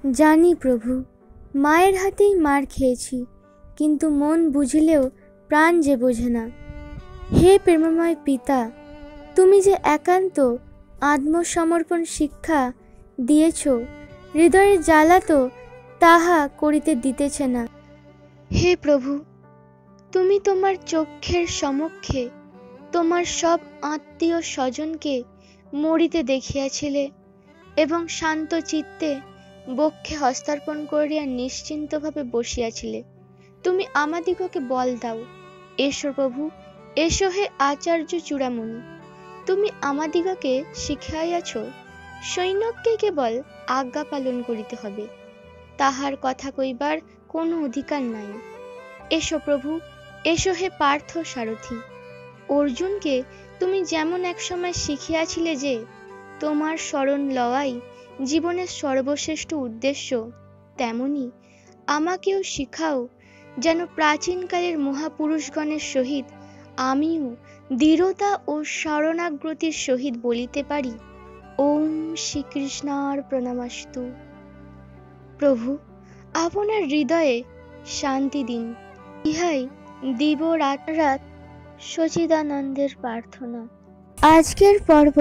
জানি প্রভু, মায়ের হাতেই মার খেয়েছি, কিন্তু মন বুঝলেও প্রাণ যে বোঝে না। হে প্রেমময় পিতা, তুমি যে একান্ত আত্মসমর্পণ শিক্ষা দিয়েছ, হৃদয়ের জ্বালা তো তাহা করিতে দিতেছে না। হে প্রভু, তুমি তোমার চক্ষের সমক্ষে তোমার সব আত্মীয় স্বজনকে মরিতে দেখিয়াছিলে এবং শান্ত চিত্তে বক্ষে হস্তার্পণ করিয়া নিশ্চিন্তভাবে বসিয়াছিলে। তুমি আমাদিগকে বল দাও, এসো প্রভু, এসো হে আচার্য চূড়ামণি। তুমি আমাদিগকে শিখাইয়াছ সৈন্যকে কেবল আজ্ঞা পালন করিতে হবে, তাহার কথা কইবার কোনো অধিকার নাই। এসো প্রভু, এসো হে পার্থ সারথি। অর্জুনকে তুমি যেমন একসময় শিখিয়াছিলে যে তোমার শরণ লওয়াই জীবনের সর্বশ্রেষ্ঠ উদ্দেশ্য, তেমনি আমাকেও শিখাও, যেন প্রাচীনকালের মহাপুরুষগণের সহিত আমিও দৃঢ়তা ও শরণাগ্রতির সহিত বলিতে পারি, ওম শ্রীকৃষ্ণার প্রণামাস্তু। প্রভু, আপনার হৃদয়ে শান্তি দিন, ইহাই দিব রাত সচিদানন্দের প্রার্থনা। আজকের পর্ব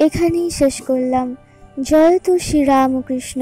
এখানেই শেষ করলাম। জয় তো শ্রী রামকৃষ্ণ।